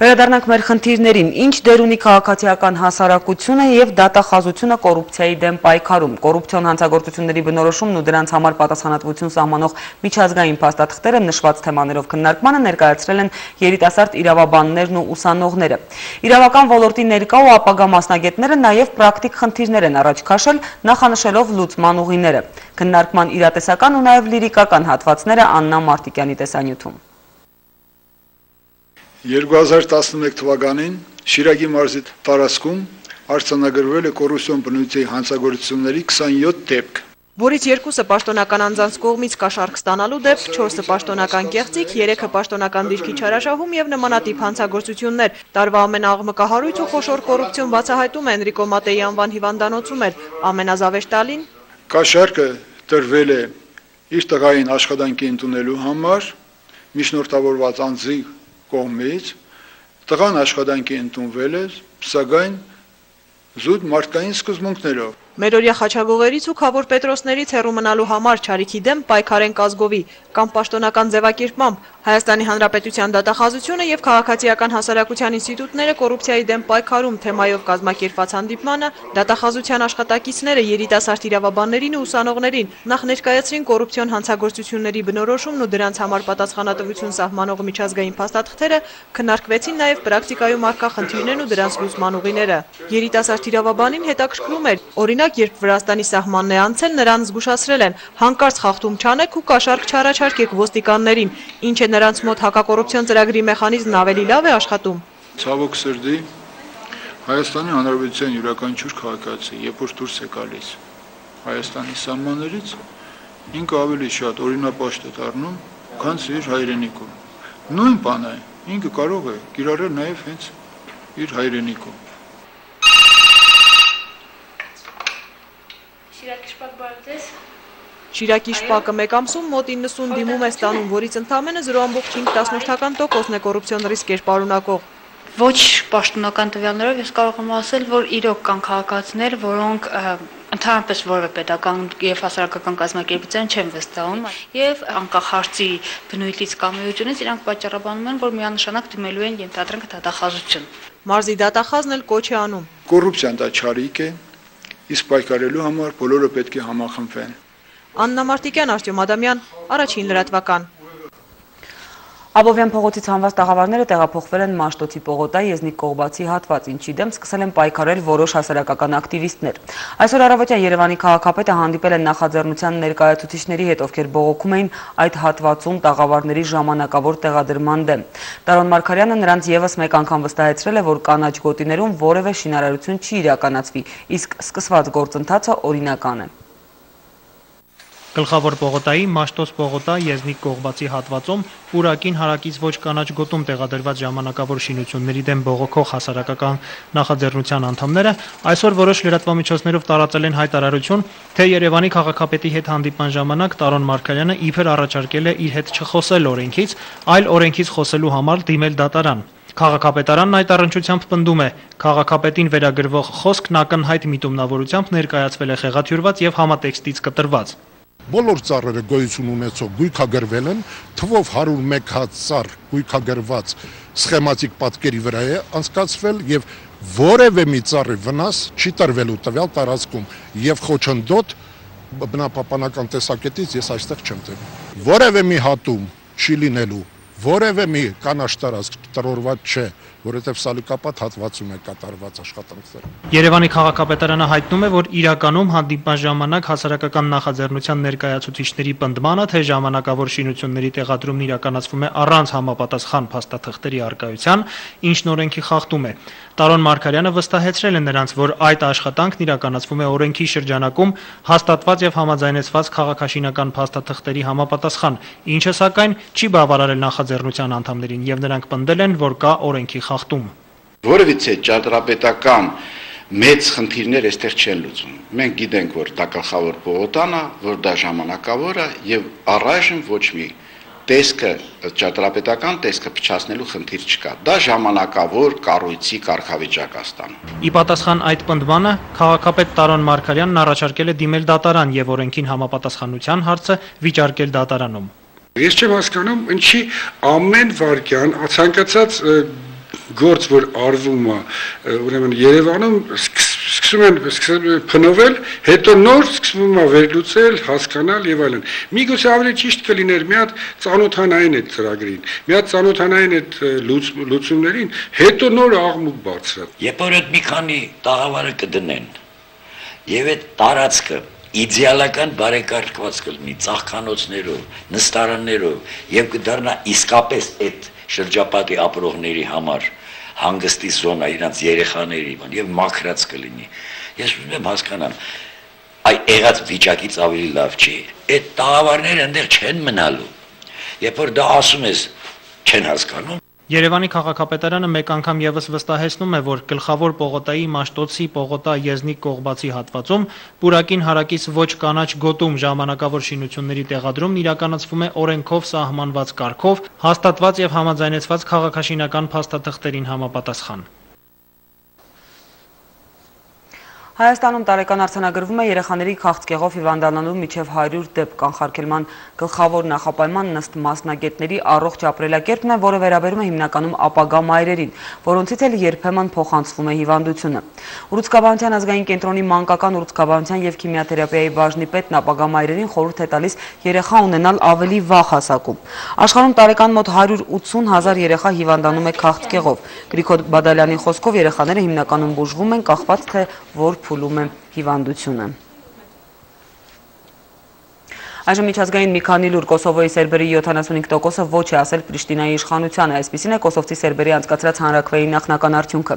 Վերադառնանք մեր խնդիրներին, ինչ դեր ունի քաղաքացիական հասարակությունը եւ դատախազությունը կոռուպցիայի դեմ պայքարում։ Կոռուպցիոն հանցագործությունների բնորոշումն ու դրանց համար պատասխանատվություն սահմանող միջազգային փաստաթղթերը նշված թեմաներով քննարկմանը ներկայացրել են երիտասարդ իրավաբաններն ու ուսանողները։ Իրավական ոլորտի ներկա ու ապագա մասնագետները նաեւ պրակտիկ խնդիրներ են առաջ քաշել, նախանշելով լուծման ուղիները։ Քննարկման իրատեսական ու նաեւ լիրիկական հատվածները Աննա Մարտիկյանի տեսանյութում։ 2011 թվականին Շիրակի մարզի տարածքում արձանագրվել է կոռուպցիոն բնույթի հանցագործությունների 27 դեպք, որից 2-ը պաշտոնական անձանց կողմից կաշառք ստանալու դեպք, 4-ը պաշտոնական կեղծիք, 3-ը պաշտոնական դիրքի չարաշահում եւ նմանատիպ հանցագործություններ։ Տարվա ամենաղմկահարույց ու խոշոր կոռուպցիոն բացահայտում է Էնրիկո Մատեի անվան հիվանդանոցում էր ամենազավեշտալին։ Կաշառքը տրվել է իր տղային աշխատանքի ընդունելու համար միջնորդավորված անձի կողմից, տղան աշխատանքի ընդունվել է, սակայն զուտ մարդկային սկզբունքներով։ Մերօրյա խաչագողերից ու քավոր պետրոսներից հեռու մնալու համար չարիքի դեմ պայքարեն կազգովի կամ պաշտոնական ձևակերպմամբ Հայաստանի Հանրապետության դատախազությունը եւ քաղաքացիական հասարակության ինստիտուտները կոռուպցիայի դեմ պայքարում թեմայով կազմակերպված հանդիպմանը դատախազության աշխատակիցները երիտասարդ իրավաբաններին ու ուսանողներին նախ ներկայացրին կոռուպցիոն հանցագործությունների բնորոշումն ու դրանց համար պատասխանատվություն սահմանող միջազգային փաստաթղթերը, քննարկվեցին նաեւ պրակտիկայում առկա խնդիրներն ու դրանց լուծման ուղիները։ Երիտասարդ իրավաբանին հետաքրքրում էր, օրինակ, երբ Վրաստանի սահմանն է անցել, նրան զգուշացրել են, հանկարծ խախտում չանեք ու կաշառք չառաջարկեք ոստիկաններին, ինչ է նրանց մոտ հակակոռուպցիոն ծրագրի մեխանիզմն ավելի լավ է աշխատում։ Ցավոք սրտի, Հայաստանի Հանրապետության յուրաքանչյուր քաղաքացի, երբ որ դուրս է գալիս Հայաստանի սահմաններից, ինքը ավելի շատ օրինապաշտ է դառնում, քան իր հայրենիքում։ Նույն բանը ինքը կարող է կիրառել նաև հենց իր հայրենիքում։ Շիրակի շպակը մեկ ամսում մոտ 90 դիմում է ստանում, որից ընդամենը 0.5% է կոռուպցիոն ռիսկ պարունակող։ Ոչ պաշտոնական տվյալներով ես կարող եմ ասել, որ իրոք կան քաղաքացիներ, որոնք ընդհանրապես որևէ պետական եւ հասարակական կազմակերպության չեն վստահում եւ անկախ հարցի բնույթից կամ էությունից իրանք պատճառաբանում են, որ միանշանակ դիմելու են ենթադրենք դատախազություն։ Մարզի դատախազն էլ կոչ է անում։ Կոռուպցիան դա չարիք է, իսկ պայքարելու համար բոլորը պետք է համախմբվեն։ Աննա Մարտիկյան, Արտյոմ Ադամյան, Առաջին լրատվական։ Աբովյան փողոցից հանված տաղավարները տեղափոխվել են Մաշտոցի Պողոտայի Եզնիկ Կողբացի հատված, ինչի դեմ սկսել են պայքարել որոշ հասարակական ակտիվիստներ։ Այսօր առավոտյան Երևանի քաղաքապետը հանդիպել է նախաձեռնության ներկայացուցիչների հետ, ովքեր բողոքում էին այդ հատվածում տաղավարների ժամանակավոր տեղադրման դեմ։ Տարոն Մարգարյանը նրանց եւս մեկ անգամ վստահեցրել է, որ կանաչ գոտիներում որևէ շինարարություն չի իրականացվի, իսկ սկսված գործընթացը օրինական է։ Գլխավոր Պողոտայի Մաշտոց Պողոտա Եզնիկ Կողբացի հատվածում պուրակին հարակից ոչ կանաչ գոտում տեղադրված ժամանակավոր շինությունների դեմ բողոքող հասարակական նախաձեռնության անդամները այսօր որոշ լրատվամիջոցներով տարածել են հայտարարություն, թե Երևանի քաղաքապետի հետ հանդիպման ժամանակ Տարոն Մարգարյանը իբր առաջարկել է իր հետ չխոսել օրենքից, այլ օրենքից խոսելու համար դիմել դատարան։ Քաղաքապետարանն այդ առնչությամբ պնդում է, քաղաքապետին վերագրվող խոսքն ակնհայտ միտումնավորությամբ ներկայացվել է խեղաթյուրված եւ համատեքստից կտրված։ Բոլոր ծառերը գոյություն ունեցող գույքագրվել են, թվով 101 հատ ծառ գույքագրված սխեմատիկ պատկերի վրա է անցկացվել եւ որևէ մի ծառի վնաս չի տրվելու տվյալ տարածքում եւ խոչընդոտ բնապահպանական տեսակետից ես այստեղ չեմ տևում։ Որևէ մի հատում չի լինելու, որևէ մի կանաչ տարածք տրորված չէ, որովհետև սալիկապատ հատվածում է կատարված աշխատանքները։ Երևանի քաղաքապետարանը հայտնում է, որ իրականում հանդիպման ժամանակ հասարակական նախաձեռնության ներկայացուցիչների պնդմանը, թե ժամանակավոր շինությունների տեղադրումն իրականացվում է առանց համապատասխան փաստաթղթերի առկայության, ինչն օրենքի խախտում է։ Տարոն Մարգարյանը վստահեցրել է նրանց, որ այդ աշխատանքն իրականացվում է օրենքի շրջանակում հաստատված եւ համաձայնեցված քաղաքաշինական փաստաթղթերի համապատասխան, ինչը սակայն չի բավարարել նախաձեռնության անդամներին եւ նրանք պնդել են, որ կա օրենքի խախտում։ Որևիցե ճարտարապետական մեծ խնդիրներ այստեղ չեն լուծում։ Մենք գիտենք, որ դա գլխավոր Պողոտան է, որ դա ժամանակավոր է եւ առայժմ ոչ մի տեսքը ճարտարապետական տեսքը փչացնելու խնդիր չկա։ Դա ժամանակավոր կառույցի կարգավիճակ է ստանում։ Ի պատասխան այդ պնդմանը քաղաքապետ Տարոն Մարգարյանն առաջարկել է դիմել դատարան եւ օրենքին համապատասխանության հարցը վիճարկել դատարանում։ Ես չեմ հասկանում, ինչի ամեն վարքյան ցանկացած գործ, որ արվում է, ուրեմն Երևանում սկսում են փնովել, հետո նոր սկսվում է վերլուծել, հասկանալ եւ այլն։ Միգուցե ավելի ճիշտ կլիներ մի հատ ծանոթանային այդ ծրագրին, մի հատ ծանոթանային այդ լուծումներին, հետո նոր աղմուկ բարձրացնել։ Երբ որ այդ մի քանի տաղավարը կդնեն եւ այդ տարածքը իդեալական բարեկարգված կլինի ծաղկանոցներով, նստարաններով եւ կդառնա իսկապես այդ շրջապատի ապրողների համար հանգստի զոնա իրանց երեխաների եւ մաքրած կլինի։ Ես ուզում եմ հասկանալ, այ եղած վիճակից ավելի լավ չի։ Այդ տաղավարները այնտեղ չեն մնալու։ Երբ որ դա ասում ես, չեն հասկանում։ Երևանի քաղաքապետարանը մեկ անգամ եւս վստահեցնում է, որ գլխավոր Պողոտայի Մաշտոցի Պողոտա Եզնիկ Կողբացի հատվածում պուրակին հարակից ոչ կանաչ գոտում ժամանակավոր շինությունների տեղադրումն իրականացվում է օրենքով սահմանված կարգով, հաստատված եւ համաձայնեցված քաղաքաշինական փաստաթղթերին համապատասխան։ Հայաստանում տարեկան արձանագրվում է երեխաների քաղցկեղով հիվանդանալու մինչև 100 դեպք կանխարգելման գլխավոր նախապայմանն ըստ մասնագետների առողջ ապրելակերպն է, որը վերաբերում է հիմնականում ապագա մայրերին, որոնցից էլ երբեմն փոխանցվում է հիվանդությունը։ Ուռուցքաբանության ազգային կենտրոնի մանկական ուռուցքաբանության եւ քիմիաթերապիայի բաժնի պետն ապագա մայրերին խորհուրդ է տալիս երեխա ունենալ ավելի վաղ հասակում։ Աշխարհում տարեկան մոտ 180,000 երեխա հիվանդանում է քաղցկեղով։ Գրիգոր Բադալյանի խոսքով երեխաները հիմնականում բուժվում են, կախված թե որ փուլում է հիվանդությունը։ Այժմ միջազգային մի քանի լուր Կոսովոյի սերբերի 75%-ը ոչ է ասել Պրիշտինայի իշխանությանը, այսպիսին է կոսովցի սերբերի անցկացրած հանրաքվեի նախնական արդյունքը։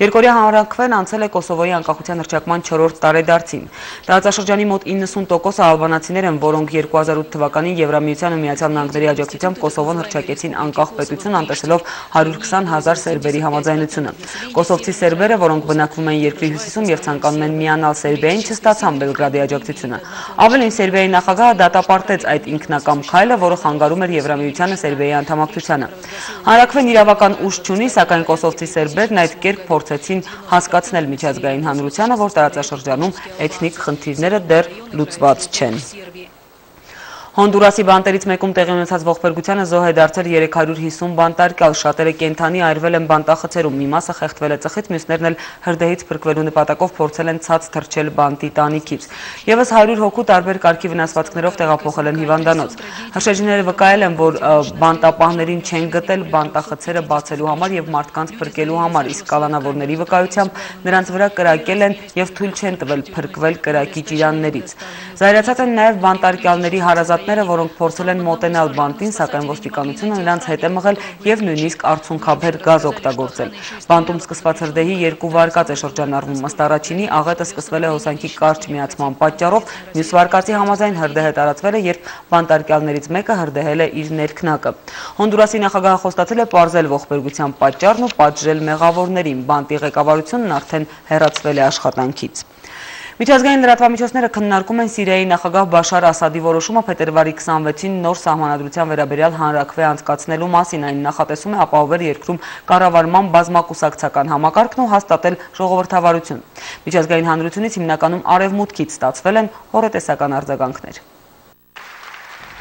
Երկօրյա հանրաքվեն անցել է Կոսովոյի անկախության հռչակման 4-րդ տարեդարձին։ Տարածաշրջանի մոտ 90%-ը ալբանացիներ են, որոնք 2008 թվականին Եվրամիության ու Միացյալ Նահանգների աջակցությամբ Կոսովոն հռչակեցին անկախ պետություն, անտեսելով 120,000 սերբերի համաձայնությունը։ Կոսովցի սերբերը, որոնք բնակվում են երկրի հյուսիսում եւ ցանկանում են միանալ Սերբիային, չստացան Բելգրադի աջակցությունը։ Ավելին Սերբիայի նախագահը դատապարտեց այդ ինքնակամ քայլը, որը խանգարում էր Եվրամիությանը Սերբիայի անդամակցությանը։ Հանրաքվեն իրավական ուժ չունի, սակայն կոսովցի սերբերն այդ կերպ փորձեցին հասկացնել միջազգային հանրությանը, որ տարածաշրջանում էթնիկ խնդիրները դեռ լուծված չեն։ Հոնդուրասի բանտերից մեկում տեղի ունեցած ողբերգությանը զոհ է դարձել 350 բանտարկյալ, շատերը կենդանի այրվել են բանտախցերում, մի մասը խեղդվել է ծխից, մյուսներն էլ հրդեհից փրկվելու նպատակով փորձել են ցած թռչել բանտի տանիքից։ Եվս 100 հոգու տարբեր կարգի վնասվածքներով տեղափոխել են հիվանդանոց։ Հրշեջիները վկայել են, որ բանտապահներին չեն գտել բանտախցերը բացելու համար եւ մարդկանց փրկելու համար, իսկ կալանավորների վկայությամբ նրանց վրա կրակել են եւ թույլ չեն տվել փրկվել կրակի ճիրաններից։ Զայրացած են նաեւ բանտարկյալների հարազատները, որոնք փորձել են մոտենալ բանտին, սակայն ոստիկանությունը նրանց հետ է մղել եւ նույնիսկ արցունքաբեր գազ օգտագործել։ Բանտում սկսված հրդեհի 2 վարկած է շրջանառվում, ըստ առաջինի աղետը սկսվել է հոսանքի կարճ միացման պատճառով, մյուս վարկածի համաձայն հրդեհը տարածվել է, երբ բանտարկյալներից մեկը հրդեհել է իր ներքնակը։ Հոնդուրասի նախագահը խոստացել է պարզել ողբերգության պատճառն ու պատժել մեղավորներին, բանտի ղեկավարությունն արդեն հեռացվել է աշխատանքից։ Միջազգային լրատվամիջոցները քննարկում են Սիրիայի նախագահ Բաշար Ասադի որոշումը փետրվարի 26-ին նոր սահմանադրության վերաբերյալ հանրաքվե անցկացնելու մասին, այն նախատեսում է ապահովել երկրում կառավարման բազմակուսակցական համակարգն ու հաստատել ժողովրդավարություն։ Միջազգային հանրությունից հիմնականում արևմուտքից ստացվել են հոռետեսական արձագանքներ։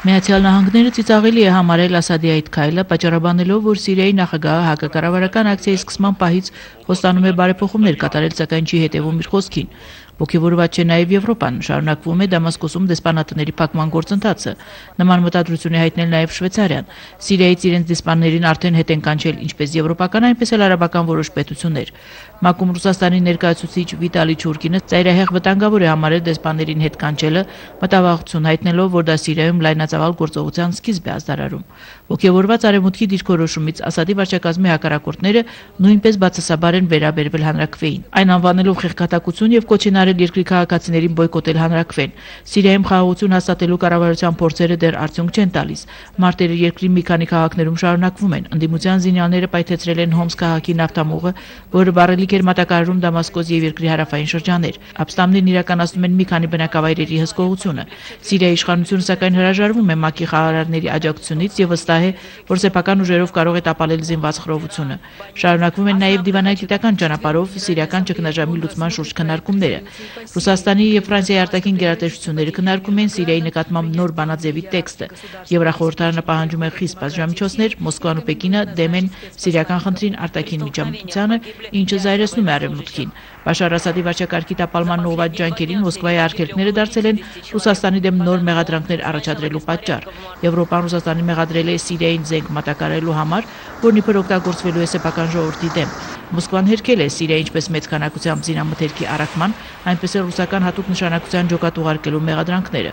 Միացյալ Նահանգները ծիծաղելի է համարել Ասադի այդ քայլը, պատճառաբանելով, որ Սիրիայի նախագահը հակակառավարական ակցիայի սկսման պահից խոստանում է բարեփոխումներ կատարել, սակայն չի հետևում իր խոսքին։ Ոգևորված չէ նաև Եվրոպան, շարունակվում է Դամասկոսում դեսպանատների փակման գործընթացը։ Նման մտադրություն է հայտնել նաև Շվեյցարիան։ Սիրիայից իրենց դեսպաններին արդեն հետ են կանչել ինչպես եվրոպական, այնպես էլ արաբական որոշ պետություններ։ ՄԱԿ-ում Ռուսաստանի ներկայացուցիչ Վիտալի Չուրկինը ծայրահեղ վտանգավոր է համարել դեսպաններին հետ կանչելը, մտավախություն հայտնելով, որ դա Սիրիայում լայնածավալ գործողության սկիզբ է ազդարարում։ Ոգևորված արևմուտքի դիրքորոշումից Ասադի վարչակազմի հակառակորդները նույնպես բացասաբար են վերաբերվել հանրաքվեին։ Այն անվանելով խեղճատակություն եւ կոչին արել երկրի քաղաքացիներին բոյկոտել հանրաքվեն։ Սիրիայում խաղաղություն հաստատելու կառավարության փորձերը դեռ արդյունք չեն տալիս։ Մարտերը երկրի մի քանի քաղաքներում շարունակվում են։ Ընդդիմության զինյալները պայթեցրել են Հոմս քաղաքի նավթամուղը, որը վառելիք էր մատակարարում Դամասկոս եւ երկրի հարավային շրջաններ։ Ապստամբներն իրականացնում են մի քանի բնակավայրերի հսկողությունը։ Սիրիայի իշխանությունը սակայն հրաժարվում է ՄԱԿ-ի խաղաղարարների աջակցությունից եւ վստահ է, որ սեփական ուժերով կարող է տապալել զինված խռովությունը։ Շարունակվում են նաեւ դիվանագիտական ճանապարհով սիրիական ճգնաժամի լուծման շուրջ քննարկումները։ Ռուսաստանի եւ Ֆրանսիայի արտաքին գերատեսչությունները քննարկում են Սիրիայի նկատմամբ նոր բանաձևի տեքստը։ Եվրախորհրդարանը պահանջում է խիստ պատժամիջոցներ, Մոսկվան ու Պեկինը դեմ են սիրիական խնդրին արտաքին միջամտությանը, ինչը զայրացնում է արևմուտքին։ Բաշար Ասադի վարչակարգի տապալման ուղղված ջանքերին Մոսկվայի արգելքները դարձել են Ռուսաստանի դեմ նոր մեղադրանքներ առաջադրելու պատճառ։ Եվրոպան Ռուսաստանի մեղադրել է Սիրիային զենք մատակարարելու համար, որն իբր օգտագործվելու է սեփական ժողովրդի դեմ։ Մոսկվան հերքել է Սիրիայի ինչպես մեծ քանակությամբ զինամթերքի առաքման, այնպես էլ ռուսական հատուկ նշանակության ջոկատ ուղարկելու մեղադրանքները։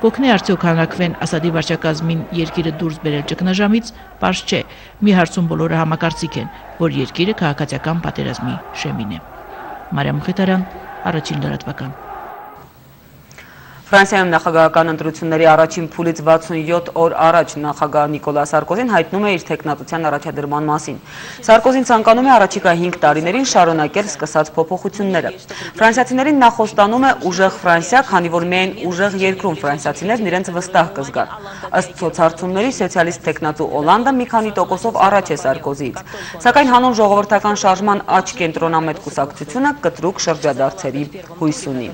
Կօգնի արդյոք հանրաքվեն Ասադի վարչակազմին երկիրը դուրս բերել ճգնաժամից, պարզ չէ։ Մի հարցում բոլորը համակարծիք են, որ երկիրը քաղաքացիական պատերազմի շեմին է։ Մարիամ Խետարյան, Առաջին լրատվական։ Ֆրանսիայում նախագահական ընտրությունների առաջին փուլից 67 օր առաջ նախագահ Նիկոլա Սարկոզին հայտնում է իր թեկնածության առաջադրման մասին։ Սարկոզին ցանկանում է առաջիկա 5 տարիներին շարունակել սկսած փոփոխությունները։ Ֆրանսիացիներին նա խոստանում է ուժեղ Ֆրանսիա, քանի որ միայն ուժեղ երկրում ֆրանսիացիներն իրենց վստահ կզգան։ Ըստ սոցհարցումների սոցիալիստ թեկնածու Օլանդը մի քանի տոկոսով առաջ է Սարկոզիից։ Սակայն հանուն ժողովրդական շարժման աճ կենտրոնամետ կուսակցությունը կտրուկ շրջադարձերի հույս ունի։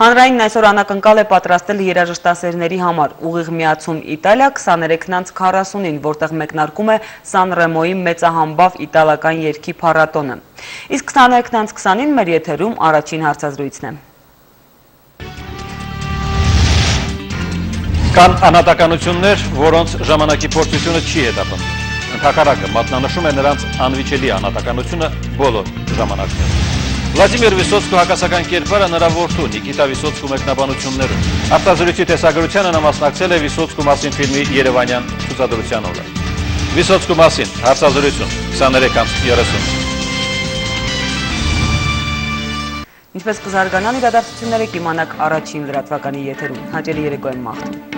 Հանրայինն այսօր անակնկալ է պատրաստել երաժշտասերների համար ուղիղ միացում Իտալիա 23:40-ին, որտեղ մեկնարկում է Սան Ռեմոյի մեծահամբավ իտալական երգի փառատոնը։ Իսկ 23:20-ին մեր եթերում առաջին հարցազրույցն է։ Կան անհատականություններ, որոնց ժամանակի փորձությունը չի հետապնդում։ Ընդհակառակը մատնանշում է նրանց անվիճելի անհատականությունը բոլոր ժամանակներում։ Վլադիմիր Վիսոցկու հակասական կերպարը նրա որդու Նիկիտա Վիսոցկու մեկնաբանություններում։ Արտազրույցի տեսագրությանը նա մասնակցել է Վիսոցկու մասին ֆիլմի երևանյան ցուցադրության օրը։ Վիսոցկու մասին հարցազրույցում 23:30։ Ինչպես կզարգանան իրադարձությունները կիմանաք առաջին լրատվականի եթերում։ Հաճելի երեկո եմ մաղթում։